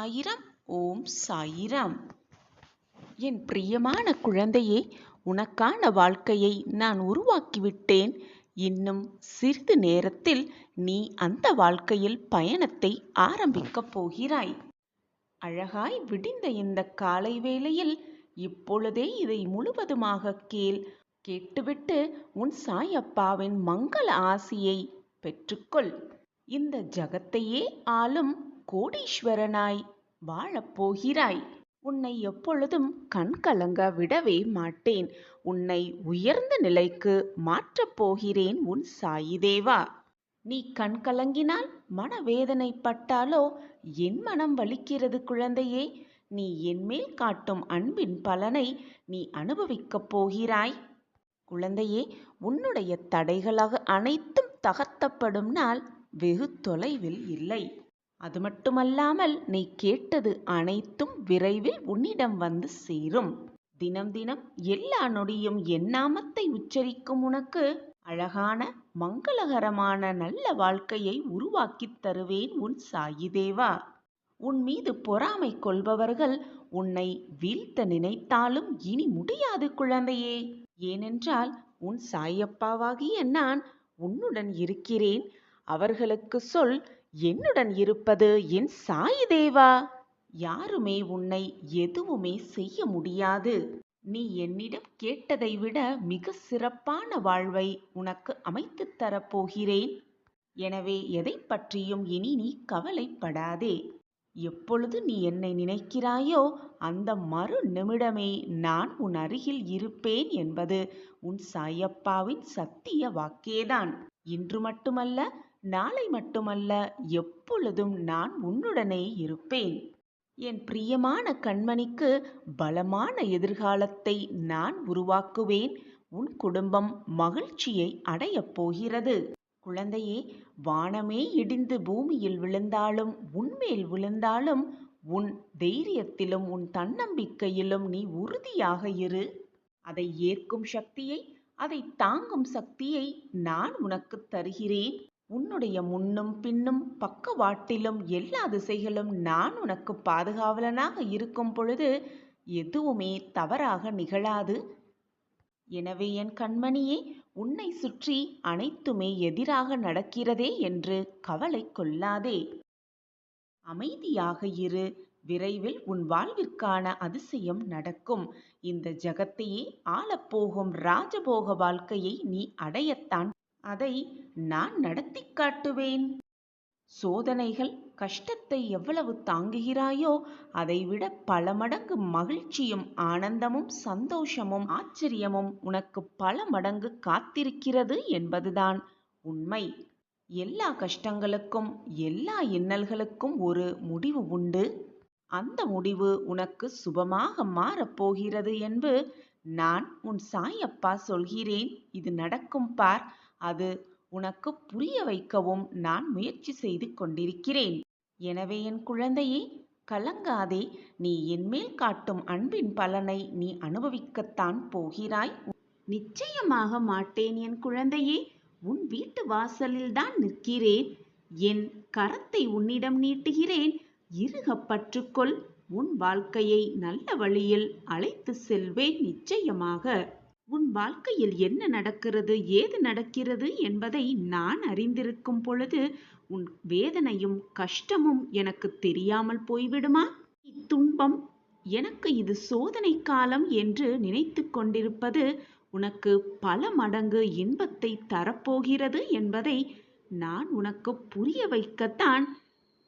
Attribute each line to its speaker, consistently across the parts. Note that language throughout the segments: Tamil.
Speaker 1: சாயிராம். ஓம் சாயிராம். என் பிரியமான குழந்தையே, உனக்கான வாழ்க்கையை நான் உருவாக்கிவிட்டேன். இன்னும் சிறிது நேரத்தில் நீ அந்த வாழ்க்கையில் பயணத்தை ஆரம்பிக்கப் போகிறாய். அழகாய் விடிந்த இந்த காலை வேளையில் இப்பொழுதே இதை முழுவதுமாக கேட்டுவிட்டு உன் சாயப்பாவின் மங்கள ஆசியை பெற்றுக்கொள். இந்த ஜகத்தையே ஆளும் கோடீஸ்வரனாய் வாழப்போகிறாய். உன்னை எப்பொழுதும் கண் கலங்க விடவே மாட்டேன். உன்னை உயர்ந்த நிலைக்கு மாற்றப் போகிறேன் உன் சாயிதேவா. நீ கண் கலங்கினால் மனவேதனைப்பட்டாலோ என் மனம் வலிக்கிறது குழந்தையே. நீ என்மேல் காட்டும் அன்பின் பலனை நீ அனுபவிக்கப் போகிறாய். குழந்தையே, உன்னுடைய தடைகளாக அனைத்தும் தகர்த்தப்படும் நாள் வெகு தொலைவில் இல்லை. அது மட்டுமல்லாமல் நீ கேட்டது அனைத்தும் விரைவில் உன்னிடம் வந்து சேரும். தினம் தினம் எல்லா நொடியும் என் நாமத்தை உச்சரிக்கும் உனக்கு அழகான மங்களகரமான நல்ல வாழ்க்கையை உருவாக்கித் தருவேன் உன் சாயிதேவா. உன் மீது பொறாமை கொள்பவர்கள் உன்னை வீழ்த்த நினைத்தாலும் இனி முடியாது குழந்தையே. ஏனென்றால் உன் சாயப்பாவாகிய நான் உன்னுடன் இருக்கிறேன். அவர்களுக்கு சொல், என்னுடன் இருப்பது என் சாயிதேவா. யாருமே உன்னை எதுவுமே செய்ய முடியாது. நீ என்னிடம் கேட்டதை விட மிக சிறப்பான வாழ்வை உனக்கு அமைத்துத் தரப்போகிறேன். எனவே எதை பற்றியும் இனி நீ கவலைப்படாதே. எப்பொழுது நீ என்னை நினைக்கிறாயோ அந்த மறு நிமிடமே நான் உன் அருகில் இருப்பேன் என்பது உன் சாயப்பாவின் சத்திய வாக்கேதான். இன்று மட்டுமல்ல, நாளை மட்டுமல்ல, எப்பொழுதும் நான் உன்னுடனே இருப்பேன். என் பிரியமான கண்மணிக்கு பலமான எதிர்காலத்தை நான் உருவாக்குவேன். உன் குடும்பம் மகிழ்ச்சியை அடையப் போகிறது. குழந்தையே, வானமே இடிந்து பூமியில் விழுந்தாலும் உன்மேல் விழுந்தாலும் உன் தைரியத்திலும் உன் தன்னம்பிக்கையிலும் நீ உறுதியாக இரு. அதை ஏற்கும் சக்தியை, அதை தாங்கும் சக்தியை நான் உனக்கு தருகிறேன். உன்னுடைய முன்னும் பின்னும் பக்கவாட்டிலும் எல்லா திசைகளும் நான் உனக்கு பாதுகாவலனாக இருக்கும் பொழுது எதுவுமே தவறாக நிகழாது. எனவே என் கண்மணியே, உன்னை சுற்றி அனைத்துமே எதிராக நடக்கிறதே என்று கவலை கொள்ளாதே. அமைதியாக இரு. விரைவில் உன் வாழ்விற்கான அதிசயம் நடக்கும். இந்த ஜகத்தையே ஆளப்போகும் ராஜபோக வாழ்க்கையை நீ அடையத்தான் அதை நான் நடத்தி காட்டுவேன். சோதனைகள், கஷ்டத்தை எவ்வளவு தாங்குகிறாயோ அதைவிட பல மடங்கு மகிழ்ச்சியும் ஆனந்தமும் சந்தோஷமும் ஆச்சரியமும் உனக்கு பல மடங்கு காத்திருக்கிறது என்பதுதான் உண்மை. எல்லா கஷ்டங்களுக்கும் எல்லா இன்னல்களுக்கும் ஒரு முடிவு உண்டு. அந்த முடிவு உனக்கு சுபமாக மாறப்போகிறது என்று நான் உன் சாயப்பா சொல்கிறேன். இது நடக்கும் பார். அது உனக்கு புரிய வைக்கவும் நான் முயற்சி செய்து கொண்டிருக்கிறேன். எனவே என் குழந்தையே, கலங்காதே. நீ என்மேல் காட்டும் அன்பின் பலனை நீ அனுபவிக்கத்தான் போகிறாய். நிச்சயமாக மாட்டேன் என் குழந்தையே. உன் வீட்டு வாசலில் தான் நிற்கிறேன். என் கரத்தை உன்னிடம் நீட்டுகிறேன். இறுக பற்றுக்கொள். உன் வாழ்க்கையை நல்ல வழியில் அழைத்து செல்வேன் நிச்சயமாக. உன் வாழ்க்கையில் என்ன நடக்கிறது, ஏது நடக்கிறது என்பதை நான் அறிந்திருக்கும் பொழுது உன் வேதனையும் கஷ்டமும் எனக்கு தெரியாமல் போய்விடுமா? துன்பம், எனக்கு இது சோதனை காலம் என்று நினைத்து கொண்டிருப்பது உனக்கு பல மடங்கு இன்பத்தை தரப்போகிறது என்பதை நான் உனக்கு புரிய வைக்கத்தான்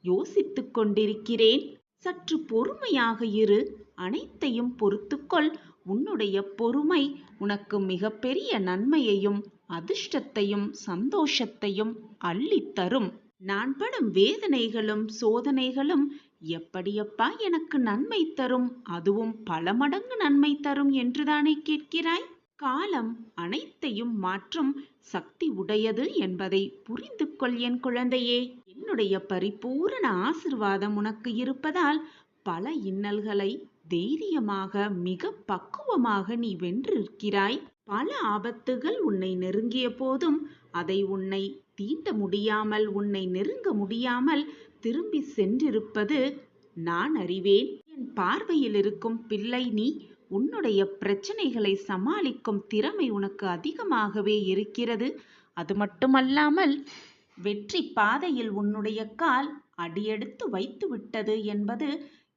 Speaker 1: யோசித்து கொண்டிருக்கிறேன். சற்று பொறுமையாக இரு. அனைத்தையும் பொறுத்துக்கொள். உன்னுடைய பொறுமை உனக்கு மிகப்பெரிய நன்மையையும் அதிர்ஷ்டத்தையும் சந்தோஷத்தையும் அள்ளித்தரும். நான் படும் வேதனைகளும் சோதனைகளும் எப்படியப்பா எனக்கு நன்மை தரும், அதுவும் பல மடங்கு நன்மை தரும் என்றுதானே கேட்கிறாய்? காலம் அனைத்தையும் மாற்றும் சக்தி உடையது என்பதை புரிந்து கொள் என் குழந்தையே. என்னுடைய பரிபூரண ஆசிர்வாதம் உனக்கு இருப்பதால் பல இன்னல்களை தைரியமாக மிக பக்குவமாக நீ வென்றிருக்கிறாய். பல ஆபத்துகள் உன்னை நெருங்கிய போதும் அதை உன்னை தீண்ட முடியாமல், உன்னை நெருங்க முடியாமல் திரும்பி சென்றிருப்பது நான் அறிவேன். என் பார்வையில் இருக்கும் பிள்ளை நீ. உன்னுடைய பிரச்சனைகளை சமாளிக்கும் திறமை உனக்கு அதிகமாகவே இருக்கிறது. அது மட்டுமல்லாமல் வெற்றி பாதையில் உன்னுடைய கால் அடியெடுத்து வைத்து விட்டது என்பது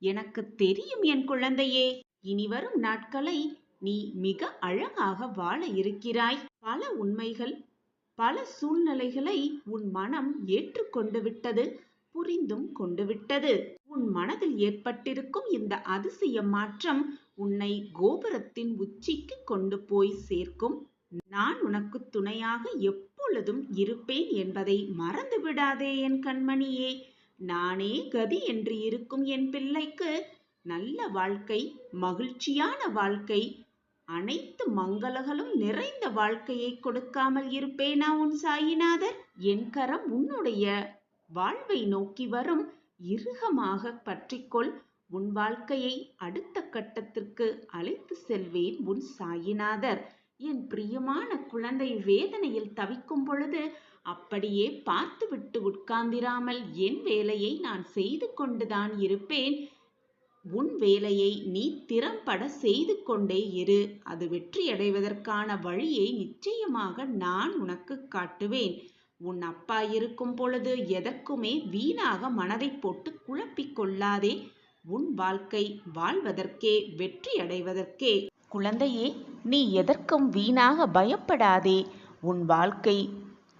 Speaker 1: எனக்கு தெரியும் என் குழந்தையே. இனிவரும் நாட்களை நீ மிக அழகாக வாழ இருக்கிறாய். பல உண்மைகள், பல சூழ்நிலைகளை உன் மனம் ஏற்றுக்கொண்டு விட்டது, புரிந்தும் கொண்டு விட்டது. உன் மனதில் ஏற்பட்டிருக்கும் இந்த அதிசய மாற்றம் உன்னை கோபுரத்தின் உச்சிக்கு கொண்டு போய் சேர்க்கும். நான் உனக்கு துணையாக எப்பொழுதும் இருப்பேன் என்பதை மறந்து விடாதே என் கண்மணியே. நானே கதி என்று இருக்கும் என் பிள்ளைக்கு நல்ல வாழ்க்கை, மகிழ்ச்சியான வாழ்க்கை, அனைத்து மங்களங்களும் நிறைந்த வாழ்க்கையை கொடுக்காமல் இருப்பேனா உன் சாயிநாதர்? என் கரம் உன்னுடைய வாழ்வை நோக்கி வரும். இறுகமாக பற்றிக்கொள். உன் வாழ்க்கையை அடுத்த கட்டத்திற்கு அழைத்து செல்வேன் உன் சாயிநாதர். என் பிரியமான குழந்தை வேதனையில் தவிக்கும் பொழுது அப்படியே பார்த்துவிட்டு உட்கார்ந்திராமல் என் வேலையை நான் செய்து கொண்டுதான் இருப்பேன். உன் வேலையை நீ திறம்பட செய்து கொண்டே இரு. அது வெற்றியடைவதற்கான வழியை நிச்சயமாக நான் உனக்கு காட்டுவேன். உன் அப்பா இருக்கும் பொழுது எதற்குமே வீணாக மனதை போட்டு குழப்பிக் கொள்ளாதே. உன் வாழ்க்கை வாழ்வதற்கே, வெற்றி அடைவதற்கே. குழந்தையே, நீ எதற்கும் வீணாக பயப்படாதே. உன் வாழ்க்கை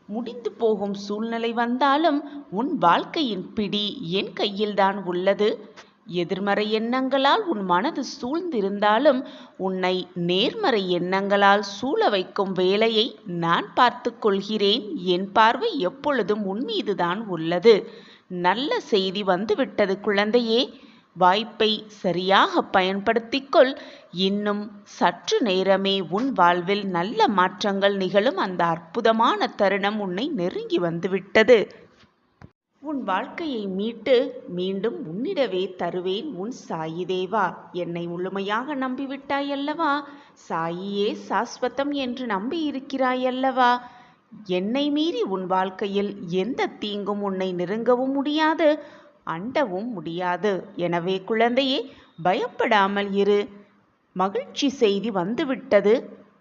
Speaker 1: முடிந்து போகும் சூழ்நிலை வந்தாலும் உன் வாழ்க்கையின் பிடி என் கையில்தான் உள்ளது. எதிர்மறை எண்ணங்களால் உன் மனது சூழ்ந்திருந்தாலும் உன்னை நேர்மறை எண்ணங்களால் சூழ வைக்கும் வேலையை நான் பார்த்து கொள்கிறேன். என் பார்வை எப்பொழுதும் உன் மீதுதான் உள்ளது. நல்ல செய்தி வந்துவிட்டது குழந்தையே. வாய்ப்பை சரியாக பயன்படுத்திக்கொள். இன்னும் சற்று நேரமே உன் வாழ்வில் நல்ல மாற்றங்கள் நிகழும் அந்த அற்புதமான தருணம் உன்னை நெருங்கி வந்துவிட்டது. உன் வாழ்க்கையை மீட்டு மீண்டும் உன்னிடவே தருவேன் உன் சாயி தேவா. என்னை முழுமையாக நம்பிவிட்டாயல்லவா? சாயியே சாஸ்வதம் என்று நம்பி இருக்கிறாயல்லவா? என்னை மீறி உன் வாழ்க்கையில் எந்த தீங்கும் உன்னை நெருங்கவும் முடியாது, அண்டவும் முடியாது. எனவே குழந்தையே, பயப்படாமல் இரு. மகிழ்ச்சி செய்தி வந்துவிட்டது.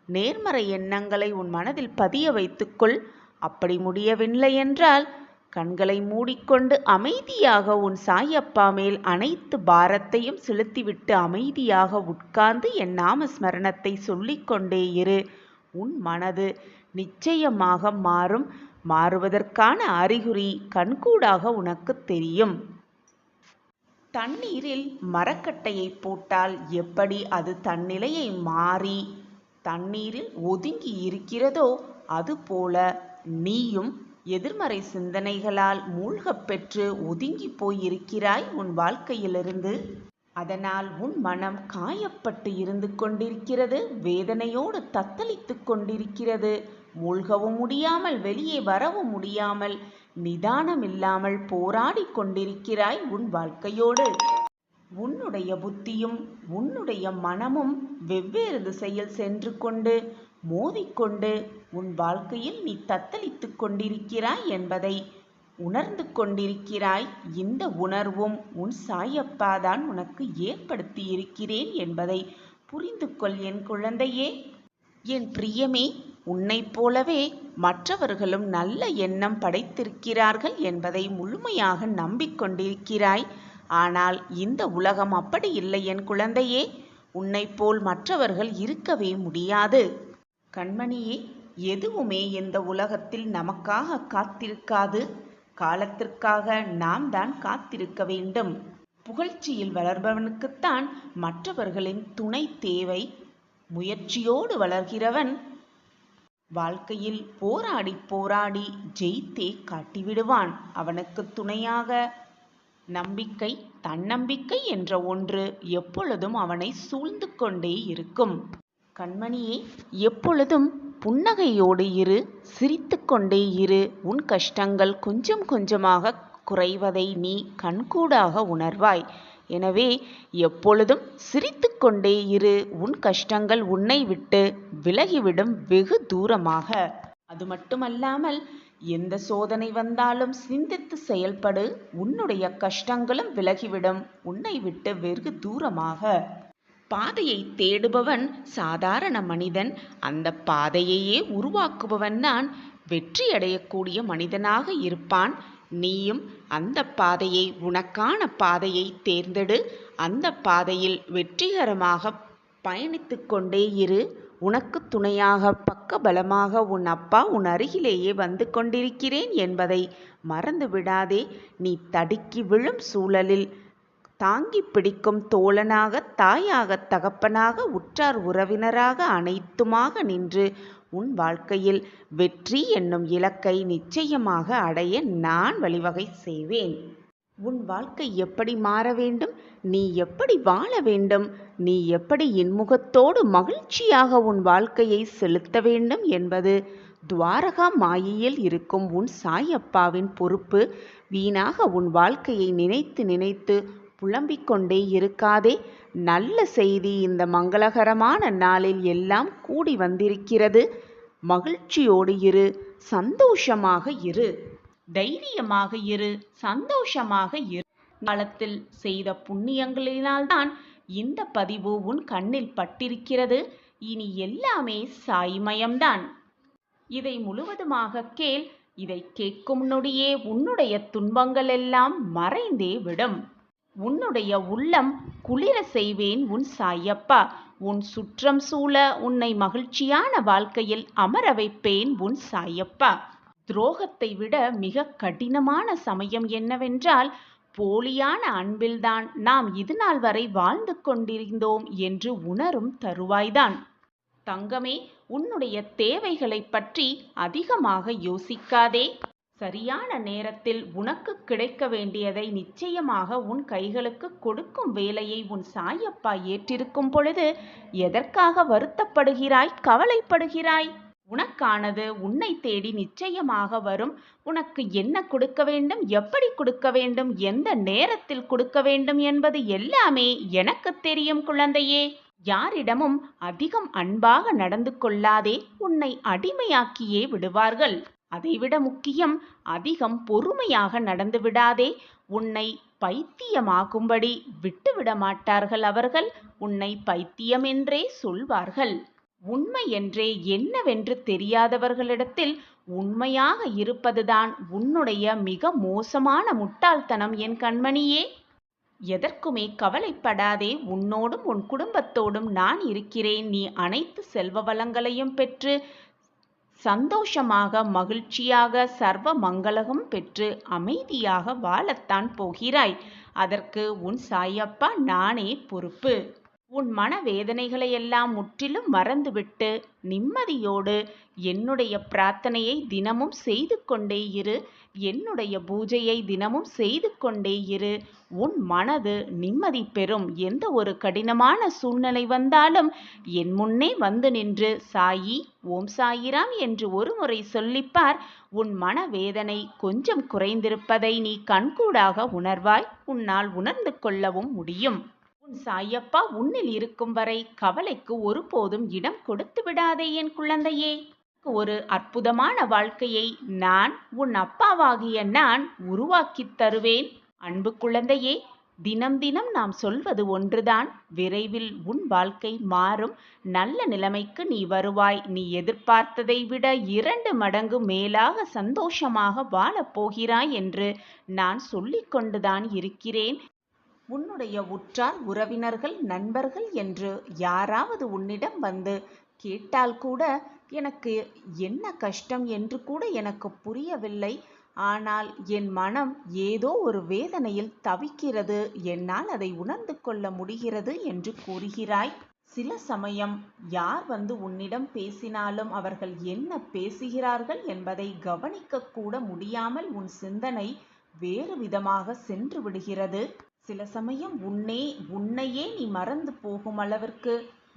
Speaker 1: நேர்மறை எண்ணங்களை உன் மனதில் பதிய வைத்துக்கொள். அப்படி முடியவில்லை என்றால் கண்களை மூடிக்கொண்டு அமைதியாக உன் சாயப்பா மேல் அனைத்து பாரத்தையும் செலுத்திவிட்டு அமைதியாக உட்கார்ந்து என் நாமஸ்மரணத்தை சொல்லிக்கொண்டே இரு. உன் மனது நிச்சயமாக மாறும். மாறுவதற்கான அறிகுறி கண்கூடாக உனக்கு தெரியும். தண்ணீரில் மரக்கட்டையை போட்டால் எப்படி அது தன்னிலையை மாறி தண்ணீரில் ஒதுங்கி இருக்கிறதோ அதுபோல நீயும் எதிர்மறை சிந்தனைகளால் மூழ்கப் பெற்று ஒதுங்கி போயிருக்கிறாய் உன் வாழ்க்கையிலிருந்து. அதனால் உன் மனம் காயப்பட்டு இருந்து கொண்டிருக்கிறது. வேதனையோடு தத்தளித்து கொண்டிருக்கிறது. மூழ்கவும் முடியாமல் வெளியே வரவும் முடியாமல் நிதானம் இல்லாமல் போராடி கொண்டிருக்கிறாய் உன் வாழ்க்கையோடு. உன்னுடைய புத்தியும் உன்னுடைய மனமும் வெவ்வேறு திசையில் சென்று கொண்டு மோதிக்கொண்டு உன் வாழ்க்கையில் நீ தத்தளித்து கொண்டிருக்கிறாய் என்பதை உணர்ந்து கொண்டிருக்கிறாய். இந்த உணர்வும் உன் சாயப்பாதான் உனக்கு ஏற்படுத்தி இருக்கிறேன் என்பதை புரிந்து கொள் என் குழந்தையே. என் பிரியமே, உன்னைப் போலவே மற்றவர்களும் நல்ல எண்ணம் படைத்திருக்கிறார்கள் என்பதை முழுமையாக நம்பிக்கொண்டிருக்கிறாய். ஆனால் இந்த உலகம் அப்படி இல்லை என் குழந்தையே. உன்னைப் போல் மற்றவர்கள் இருக்கவே முடியாது. கண்மணியே, எதுவுமே இந்த உலகத்தில் நமக்காக காத்திருக்காது. காலத்திற்காக நாம் தான் காத்திருக்க வேண்டும். புகழ்ச்சியில் வளர்பவனுக்குத்தான் மற்றவர்களின் துணை தேவை. முயற்சியோடு வளர்கிறவன் வாழ்க்கையில் போராடி போராடி ஜெயித்தே காட்டிவிடுவான். அவனுக்கு துணையாக நம்பிக்கை, தன்னம்பிக்கை என்ற ஒன்று எப்பொழுதும் அவனை சூழ்ந்து கொண்டே இருக்கும். கண்மணியே, எப்பொழுதும் புன்னகையோடு இரு, சிரித்து கொண்டே இரு. உன் கஷ்டங்கள் கொஞ்சம் கொஞ்சமாக குறைவதை நீ கண்கூடாக உணர்வாய். எனவே எப்பொழுதும் சிரித்து கொண்டே இரு. உன் கஷ்டங்கள் உன்னை விட்டு விலகிவிடும் வெகு தூரமாக. அது மட்டுமல்லாமல் எந்த சோதனை வந்தாலும் சிந்தித்து செயல்படு. உன்னுடைய கஷ்டங்களும் விலகிவிடும். உன்னை விட்டு வெகு தூரமாக. பாதையை தேடுபவன் சாதாரண மனிதன். அந்த பாதையையே உருவாக்குபவன் தான் வெற்றியடையக்கூடிய மனிதனாக இருப்பான். நீயும் அந்த பாதையை, உனக்கான பாதையை தேர்ந்தெடு. அந்த பாதையில் வெற்றிகரமாக பயணித்து கொண்டே இரு. உனக்கு துணையாக, பக்கபலமாக உன் அப்பா உன் அருகிலேயே வந்து கொண்டிருக்கிறேன் என்பதை மறந்து விடாதே. நீ தடுக்கி விழும் சூழலில் தாங்கி பிடிக்கும் தோழனாக, தாயாக, தகப்பனாக, உற்றார் உறவினராக அனைத்துமாக நின்று உன் வாழ்க்கையில் வெற்றி என்னும் இலக்கை நிச்சயமாக அடைய நான் வழிவகை செய்வேன். உன் வாழ்க்கை எப்படி மாற வேண்டும், நீ எப்படி வாழ வேண்டும், நீ எப்படி இன்முகத்தோடு மகிழ்ச்சியாக உன் வாழ்க்கையை செலுத்த வேண்டும் என்பது துவாரகா மாயையில் இருக்கும் உன் சாயப்பாவின் பொறுப்பு. வீணாக உன் வாழ்க்கையை நினைத்து நினைத்து புலம்பிக் கொண்டே இருக்காதே. நல்ல செய்தி இந்த மங்களகரமான நாளில் எல்லாம் கூடி வந்திருக்கிறது. மகிழ்ச்சியோடு இரு, சந்தோஷமாக இரு, தைரியமாக இரு, சந்தோஷமாக இரு. காலத்தில் செய்த புண்ணியங்களினால்தான் இந்த பதிவு உன் கண்ணில் பட்டிருக்கிறது. இனி எல்லாமே சாய்மயம்தான். இதை முழுவதுமாக கேள். இதை கேட்கும் நொடியே உன்னுடைய துன்பங்கள் எல்லாம் மறைந்தே விடும். உன்னுடைய உள்ளம் குளிர செய்வேன் உன் சாயப்பா. உன் சுற்றம் சூழ உன்னை மகிழ்ச்சியான வாழ்க்கையில் அமர வைப்பேன் உன் சாயப்பா. துரோகத்தை விட மிக கடினமான சமயம் என்னவென்றால், போலியான அன்பில்தான் நாம் இதுநாள் வரை வாழ்ந்து கொண்டிருந்தோம் என்று உணரும் தருவாய்தான். தங்கமே, உன்னுடைய தேவைகளை பற்றி அதிகமாக யோசிக்காதே. சரியான நேரத்தில் உனக்கு கிடைக்க வேண்டியதை நிச்சயமாக உன் கைகளுக்கு கொடுக்கும் வேலையை உன் சாயப்பா ஏற்றிருக்கும் பொழுது எதற்காக வருத்தப்படுகிறாய், கவலைப்படுகிறாய்? உனக்கானது உன்னை தேடி நிச்சயமாக வரும். உனக்கு என்ன கொடுக்க வேண்டும், எப்படி கொடுக்க வேண்டும், எந்த நேரத்தில் கொடுக்க வேண்டும் என்பது எல்லாமே எனக்கு தெரியும் குழந்தையே. யாரிடமும் அதிகம் அன்பாக நடந்து கொள்ளாதே. உன்னை அடிமையாக்கியே விடுவார்கள். அதைவிட முக்கியம், அதிகம் பொறுமையாக நடந்து விடாதே. உன்னை பைத்தியமாகும்படி விட்டுவிட மாட்டார்கள் அவர்கள். உன்னை பைத்தியம் என்றே சொல்வார்கள். உண்மை என்றே என்னவென்று தெரியாதவர்களிடத்தில் உண்மையாக இருப்பதுதான் உன்னுடைய மிக மோசமான முட்டாள்தனம் என் கண்மணியே. எதற்குமே கவலைப்படாதே. உன்னோடும் உன் குடும்பத்தோடும் நான் இருக்கிறேன். நீ அனைத்து செல்வ வளங்களையும் பெற்று சந்தோஷமாக, மகிழ்ச்சியாக, சர்வ மங்களகம் பெற்று அமைதியாக வாழத்தான் போகிறாய். அதற்கு உன் சாயப்பா நானே பொறுப்பு. உன் மனவேதனைகளை எல்லாம் முற்றிலும் மறந்துவிட்டு நிம்மதியோடு என்னுடைய பிரார்த்தனையை தினமும் செய்து கொண்டே இரு. என்னுடைய பூஜையை தினமும் செய்து கொண்டே இரு. உன் மனது நிம்மதி பெறும். எந்த ஒரு கடினமான சூழ்நிலை வந்தாலும் என் முன்னே வந்து நின்று சாயி, ஓம் சாயிராம் என்று ஒரு முறை சொல்லிப்பார். உன் மனவேதனை கொஞ்சம் குறைந்திருப்பதை நீ கண்கூடாக உணர்வாய். உன்னால் உணர்ந்து கொள்ளவும் முடியும். உன் சாயப்பா உன்னில் இருக்கும் வரை கவலைக்கு ஒருபோதும் இடம் கொடுத்து விடாதே என் குழந்தையே. ஒரு அற்புதமான வாழ்க்கையை நான், உன் அப்பாவாகிய நான் உருவாக்கித் தருவேன். அன்பு குழந்தையே, தினம் தினம் நாம் சொல்வது ஒன்றுதான். விரைவில் உன் வாழ்க்கை மாறும். நல்ல நிலைமைக்கு நீ வருவாய். நீ எதிர்பார்த்ததை விட 2 மடங்கு மேலாக சந்தோஷமாக வாழப் போகிறாய் என்று நான் சொல்லிக் கொண்டுதான் இருக்கிறேன். உன்னுடைய உற்றார் உறவினர்கள், நண்பர்கள் என்று யாராவது உன்னிடம் வந்து கேட்டால் கூட, எனக்கு என்ன கஷ்டம் என்று கூட எனக்கு புரியவில்லை, ஆனால் என் மனம் ஏதோ ஒரு வேதனையில் தவிக்கிறது, என்னால் அதை உணர்ந்து கொள்ள முடிகிறது என்று கூறுகிறாய். சில சமயம் யார் வந்து உன்னிடம் பேசினாலும் அவர்கள் என்ன பேசுகிறார்கள் என்பதை கவனிக்க கூட முடியாமல் உன் சிந்தனை வேறு விதமாக சென்று விடுகிறது. சில சமயம் உன்னையே நீ மறந்து போகும் அளவிற்கு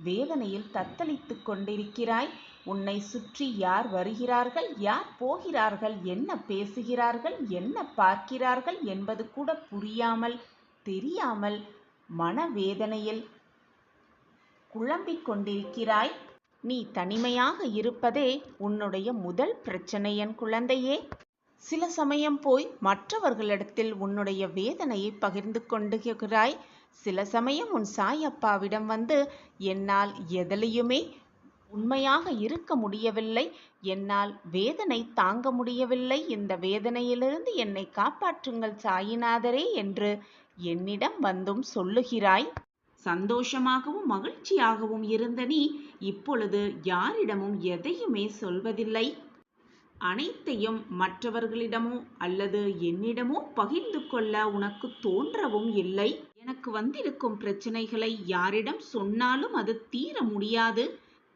Speaker 1: வேதனையில் தத்தளித்து கொண்டிருக்கிறாய். உன்னை சுற்றி யார் வருகிறார்கள், யார் போகிறார்கள், என்ன பேசுகிறார்கள், என்ன பார்க்கிறார்கள் என்பது கூட புரியாமல், தெரியாமல் மனவேதனையில் குழம்பிக் கொண்டிருக்கிறாய். நீ தனிமையாக இருப்பதே உன்னுடைய முதல் பிரச்சனை என் குழந்தையே. சில சமயம் போய் மற்றவர்களிடத்தில் உன்னுடைய வேதனையை பகிர்ந்து கொண்டுகிறாய். சில சமயம் உன் சாயப்பாவிடம் வந்து என்னால் எதிலையுமே உண்மையாக இருக்க முடியவில்லை, என்னால் வேதனை தாங்க முடியவில்லை, இந்த வேதனையிலிருந்து என்னை காப்பாற்றுங்கள் சாயிநாதரே என்று என்னிடம் வந்தும் சொல்லுகிறாய். சந்தோஷமாகவும் மகிழ்ச்சியாகவும் இருந்த நீ இப்பொழுது யாரிடமும் எதையுமே சொல்வதில்லை. அனைத்தையும் மற்றவர்களிடமோ அல்லது என்னிடமோ பகிர்ந்து கொள்ள உனக்கு தோன்றவும் இல்லை. எனக்கு வந்திருக்கும் பிரச்சனைகளை யாரிடம் சொன்னாலும் அது தீர முடியாது,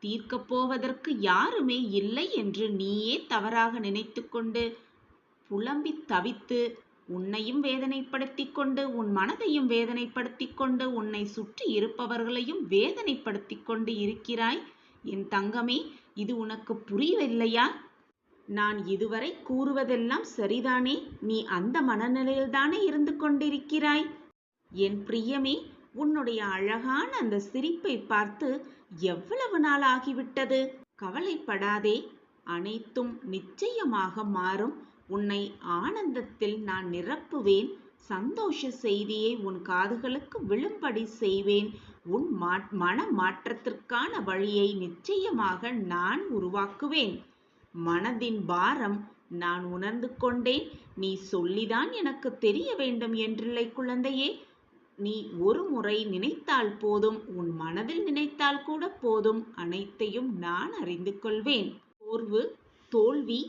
Speaker 1: தீர்க்கப் போவதற்கு யாருமே இல்லை என்று நீயே தவறாக நினைத்து கொண்டு புலம்பி தவித்து உன்னையும் வேதனைப்படுத்தி கொண்டு உன் மனதையும் வேதனைப்படுத்தி கொண்டு உன்னை சுற்றி இருப்பவர்களையும் வேதனைப்படுத்தி கொண்டு இருக்கிறாய். என் தங்கமே, இது உனக்கு புரியவில்லையா? நான் இதுவரை கூறுவதெல்லாம் சரிதானே? நீ அந்த மனநிலையில்தானே இருந்து கொண்டிருக்கிறாய்? என் பிரியமே, உன்னுடைய அழகான அந்த சிரிப்பை பார்த்து எவ்வளவு நாள் ஆகிவிட்டது? கவலைப்படாதே, அனைத்தும் நிச்சயமாக மாறும். உன்னை ஆனந்தத்தில் நான் நிரப்புவேன். சந்தோஷ செய்தியை உன் காதுகளுக்கு விழும்படி செய்வேன். உன் மன மாற்றத்திற்கான வழியை நிச்சயமாக நான் உருவாக்குவேன். மனதின் பாரம் நான் உணர்ந்து கொண்டேன். நீ சொல்லிதான் எனக்கு தெரிய வேண்டும் என்றில்லை குழந்தையே. நீ ஒரு முறை நினைத்தால் போதும், உன் மனதில் நினைத்தால் கூட போதும், அனைத்தையும் நான் அறிந்து கொள்வேன். சோர்வு, தோல்வி,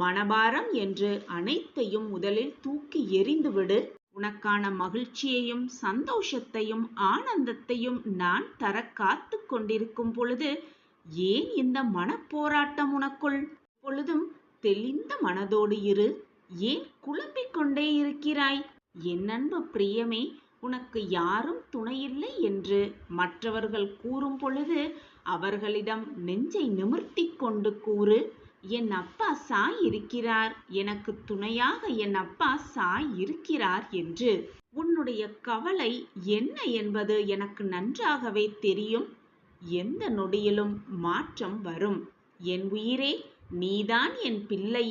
Speaker 1: மனபாரம் என்று அனைத்தையும் முதலில் தூக்கி எறிந்துவிடு. உனக்கான மகிழ்ச்சியையும் சந்தோஷத்தையும் ஆனந்தத்தையும் நான் தர காத்து கொண்டிருக்கும் பொழுது ஏன் இந்த மனப்போராட்டம் உனக்குள்? பொழுதும் தெளிந்த மனதோடு இரு. ஏன் குழம்பிக் கொண்டே இருக்கிறாய்? என் அன்பு பிரியமே, உனக்கு யாரும் துணையில்லை என்று மற்றவர்கள் கூறும் பொழுது அவர்களிடம் நெஞ்சை நிமிர்த்தி கொண்டு கூறு, என் அப்பா சாய் இருக்கிறார், எனக்கு துணையாக என் அப்பா சாய் இருக்கிறார் என்று. உன்னுடைய கவலை என்ன என்பது எனக்கு நன்றாகவே தெரியும். எந்த நொடியிலும் மாற்றம் வரும். என் உயிரே, நீதான் என் பிள்ளை.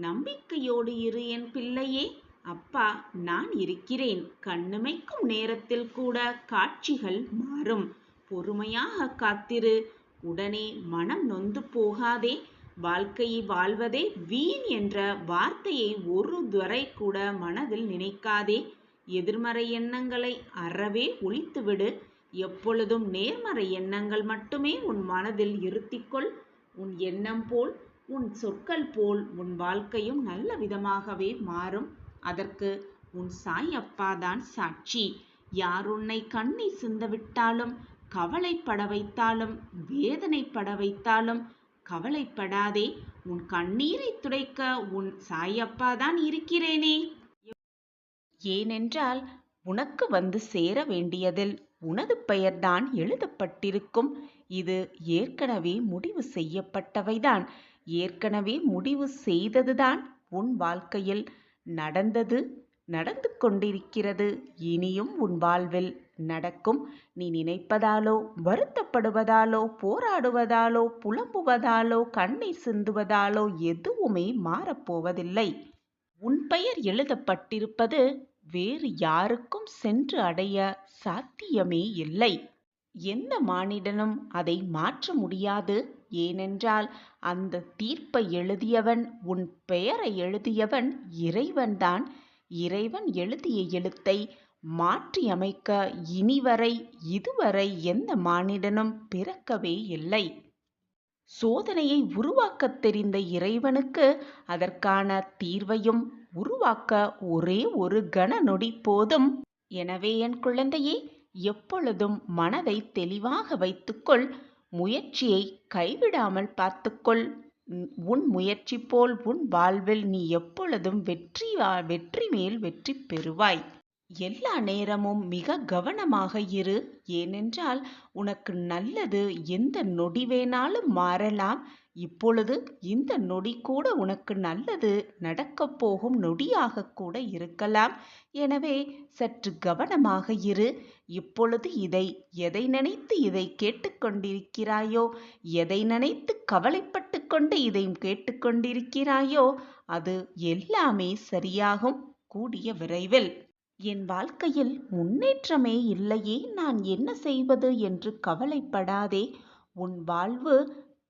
Speaker 1: நம்பிக்கையோடு இரு என் பிள்ளையே. அப்பா நான் இருக்கிறேன். கண்ணிமைக்கும் நேரத்தில் கூட காட்சிகள் மாறும். பொறுமையாக காத்திரு. உடனே மனம் நொந்து போகாதே. வாழ்க்கையை வாழ்வதே வீண் என்ற வார்த்தையை ஒரு துறை கூட மனதில் நினைக்காதே. எதிர்மறை எண்ணங்களை அறவே ஒழித்துவிடு. எப்பொழுதும் நேர்மறை எண்ணங்கள் மட்டுமே உன் மனதில் இருத்திக்கொள். உன் எண்ணம் போல், உன் சொற்கள் போல் உன் வாழ்க்கையும் நல்ல விதமாகவே மாறும். அதற்கு உன் சாய் அப்பாதான் சாட்சி. யார் உன்னை கண்ணீர் சிந்தவிட்டாலும், கவலைப்பட வைத்தாலும், வேதனைப்பட வைத்தாலும் கவலைப்படாதே. உன் கண்ணீரை துடைக்க உன் சாய் அப்பாதான் இருக்கிறேனே. ஏனென்றால் உனக்கு வந்து சேர வேண்டியதில் உனது பெயர்தான் எழுதப்பட்டிருக்கும். இது ஏற்கனவே முடிவு செய்யப்பட்டவைதான். ஏற்கனவே முடிவு செய்ததுதான் உன் வாழ்க்கையில் நடந்தது, நடந்து கொண்டிருக்கிறது, இனியும் உன் வாழ்வில் நடக்கும். நீ நினைப்பதாலோ, வருத்தப்படுவதாலோ, போராடுவதாலோ, புலம்புவதாலோ, கண்ணீர் சிந்துவதாலோ எதுவுமே மாறப்போவதில்லை. உன் பெயர் எழுதப்பட்டிருப்பது வேறு யாருக்கும் சென்று அடைய சாத்தியமே இல்லை. எந்த மானிடனும் அதை மாற்ற முடியாது. ஏனென்றால் அந்த தீர்ப்பை எழுதியவன், உன் பெயரை எழுதியவன் இறைவன்தான். இறைவன் எழுதிய எழுத்தை மாற்றி அமைக்க இதுவரை எந்த மானிடனும் பிறக்கவே இல்லை. சோதனையை உருவாக்கத் தெரிந்த இறைவனுக்கு அதற்கான தீர்வையும் உருவாக்க ஒரே ஒரு கண நொடி போதும். எனவே என் குழந்தையே, எப்பொழுதும் மனதை தெளிவாக வைத்துக்கொள். முயற்சியை கைவிடாமல் பார்த்துக்கொள். உன் முயற்சி போல் உன் வாழ்வில் நீ எப்பொழுதும் வெற்றி மேல் வெற்றி பெறுவாய். எல்லா நேரமும் மிக கவனமாக இரு. ஏனென்றால் உனக்கு நல்லது எந்த நொடி வேணாலும் மாறலாம். இப்பொழுது இந்த நொடி கூட உனக்கு நல்லது நடக்கப் போகும் நொடியாக கூட இருக்கலாம். எனவே சற்று கவனமாக இரு. இப்பொழுது எதை நினைத்து இதை கேட்டுக்கொண்டிருக்கிறாயோ, எதை நினைத்து கவலைப்பட்டு கொண்டு இதை கேட்டுக்கொண்டிருக்கிறாயோ, அது எல்லாமே சரியாகும் கூடிய விரைவில். என் வாழ்க்கையில் முன்னேற்றமே இல்லையே, நான் என்ன செய்வது என்று கவலைப்படாதே. உன் வாழ்வு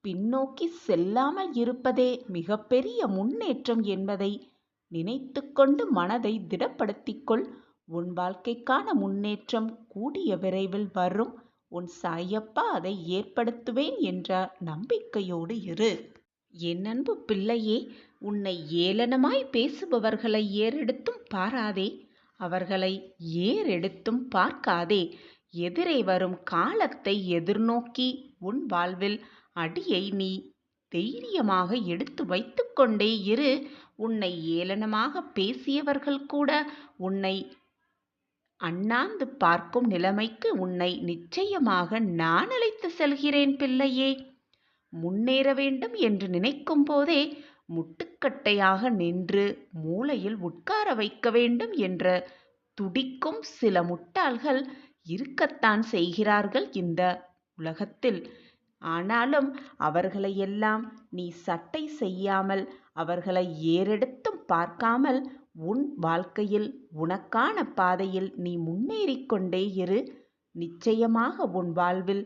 Speaker 1: பின்னோக்கி செல்லாமல் இருப்பதே மிகப்பெரிய முன்னேற்றம் என்பதை நினைத்து கொண்டு மனதை திடப்படுத்திக்கொள். உன் வாழ்க்கைக்கான முன்னேற்றம் கூடிய விரைவில் வரும். உன் சாயப்பா அதை ஏற்படுத்துவேன் என்ற நம்பிக்கையோடு இரு. என் அன்பு பிள்ளையே, உன்னை ஏளனமாய் பேசுபவர்களை ஏறெடுத்தும் பாராதே, அவர்களை ஏறெடுத்தும் பார்க்காதே. எதிரே வரும் காலத்தை எதிர்நோக்கி உன் வாழ்வில் அடியை நீ தைரியமாக எடுத்து வைத்து கொண்டே இரு. உன்னை ஏளனமாக பேசியவர்கள் கூட உன்னை அண்ணாந்து பார்க்கும் நிலைமைக்கு உன்னை நிச்சயமாக நான் அழைத்து செல்கிறேன் பிள்ளையே. முன்னேற வேண்டும் என்று நினைக்கும் போதே முட்டுக்கட்டையாக நின்று மூலையில் உட்கார வைக்க வேண்டும் என்ற துடிக்கும் சில முட்டாள்கள் இருக்கத்தான் செய்கிறார்கள் இந்த உலகத்தில். ஆனாலும் அவர்களையெல்லாம் நீ சட்டை செய்யாமல், அவர்களை ஏறெடுத்தும் பார்க்காமல் உன் வாழ்க்கையில் உனக்கான பாதையில் நீ முன்னேறிக்கொண்டே இரு. நிச்சயமாக உன் வாழ்வில்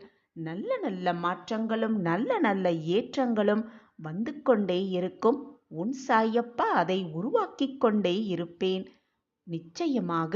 Speaker 1: நல்ல நல்ல மாற்றங்களும் நல்ல நல்ல ஏற்றங்களும் வந்து கொண்டே இருக்கும். உன் சாயப்பா அதை உருவாக்கி கொண்டே இருப்பேன். நிச்சயமாக